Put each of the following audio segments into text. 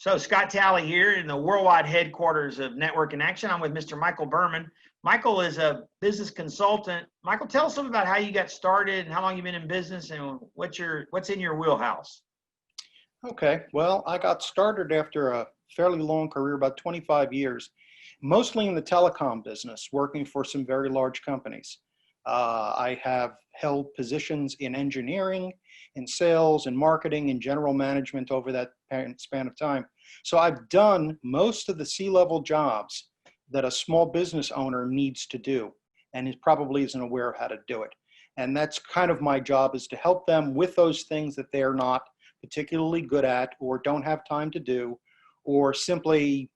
So Scott Talley here in the worldwide headquarters of Network in Action. I'm with Mr. Michael Berman. Michael is a business consultant. Michael, tell us something about how you got started and how long you've been in business and what's in your wheelhouse. Okay, well, I got started after a fairly long career, about 25 years, mostly in the telecom business, working for some very large companies. I have held positions in engineering, in sales, in marketing, in general management over that span of time. So I've done most of the C-level jobs that a small business owner needs to do, and is probably isn't aware of how to do it. And that's kind of my job, is to help them with those things that they're not particularly good at, or don't have time to do, or simply,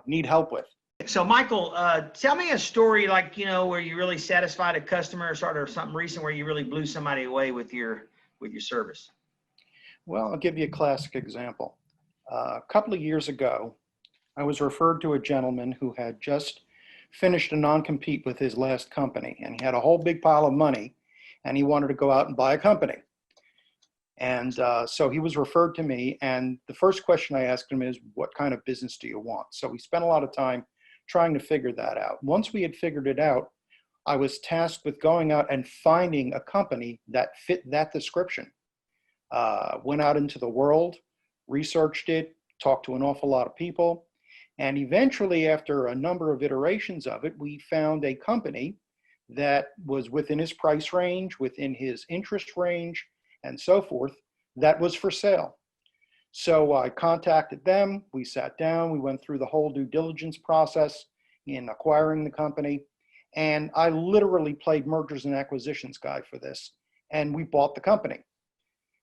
need help with. So Michael, tell me a story like, where you really satisfied a customer, or something recent where you really blew somebody away with your service. Well, I'll give you a classic example. A couple of years ago, I was referred to a gentleman who had just finished a non-compete with his last company, and he had a whole big pile of money, and he wanted to go out and buy a company. And so he was referred to me, and the first question I asked him is, what kind of business do you want? So we spent a lot of time trying to figure that out. Once we had figured it out, I was tasked with going out and finding a company that fit that description. Went out into the world, researched it, talked to an awful lot of people, and eventually, after a number of iterations of it, we found a company that was within his price range, within his interest range, and so forth, that was for sale. So I contacted them, we sat down, we went through the whole due diligence process in acquiring the company, and I literally played mergers and acquisitions guy for this, and we bought the company.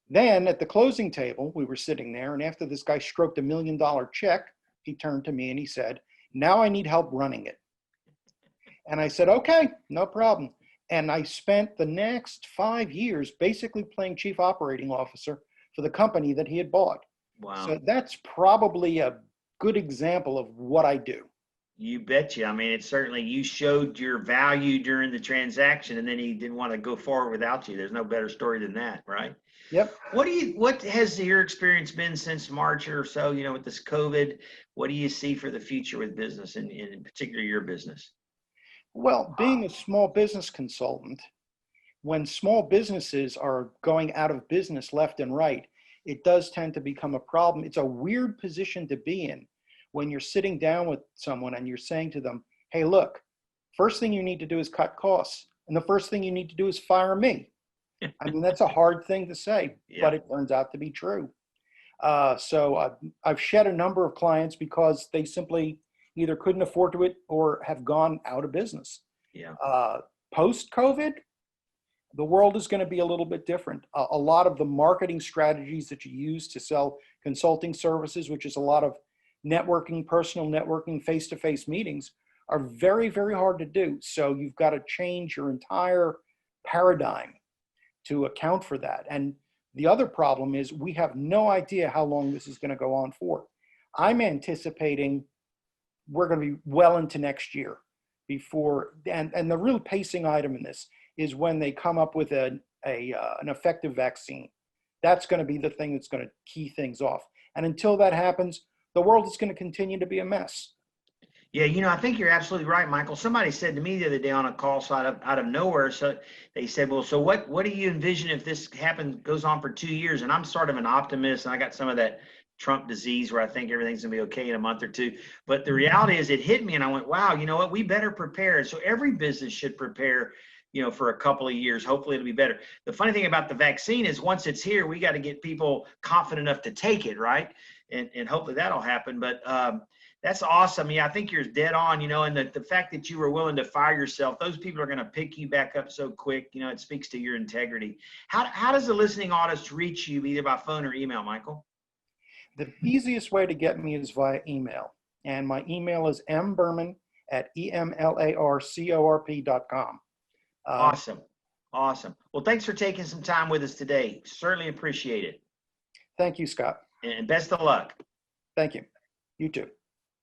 Then at the closing table, we were sitting there, and after this guy stroked $1 million check, he turned to me and he said, "Now I need help running it." And I said, "Okay, no problem." And I spent the next 5 years basically playing chief operating officer for the company that he had bought. Wow. So that's probably a good example of what I do. You betcha. I mean, it's certainly, you showed your value during the transaction, and then he didn't want to go forward without you. There's no better story than that, right? Yep. What has your experience been since March or so, with this COVID? What do you see for the future with business, and in particular your business? Well, being a small business consultant, when small businesses are going out of business left and right, it does tend to become a problem. It's a weird position to be in when you're sitting down with someone and you're saying to them, "Hey, look, first thing you need to do is cut costs. And the first thing you need to do is fire me." I mean, that's a hard thing to say, Yeah. but it turns out to be true. So I've shed a number of clients because they simply either couldn't afford to it or have gone out of business. Yeah. Post-COVID, the world is going to be a little bit different. A lot of the marketing strategies that you use to sell consulting services, which is a lot of networking, personal networking, face-to-face meetings, are very, very hard to do. So you've got to change your entire paradigm to account for that. And the other problem is we have no idea how long this is going to go on for. I'm anticipating we're going to be well into next year before, and the real pacing item in this is when they come up with an effective vaccine. That's going to be the thing that's going to key things off. And until that happens, the world is going to continue to be a mess. Yeah, I think you're absolutely right, Michael. Somebody said to me the other day on a call, so out of nowhere, so they said, "Well, so what do you envision if this goes on for 2 years?" And I'm sort of an optimist, and I got some of that Trump disease where I think everything's gonna be okay in a month or two. But the reality is, it hit me, and I went, "Wow, you know what? We better prepare." So every business should prepare, for a couple of years. Hopefully, it'll be better. The funny thing about the vaccine is, once it's here, we got to get people confident enough to take it, right? And hopefully that'll happen. But that's awesome. Yeah, I think you're dead on, and the fact that you were willing to fire yourself, those people are going to pick you back up so quick. It speaks to your integrity. How does the listening audience reach you, either by phone or email, Michael? The easiest way to get me is via email. And my email is mberman@emlarcorp.com. Awesome. Awesome. Well, thanks for taking some time with us today. Certainly appreciate it. Thank you, Scott. And best of luck. Thank you. You too.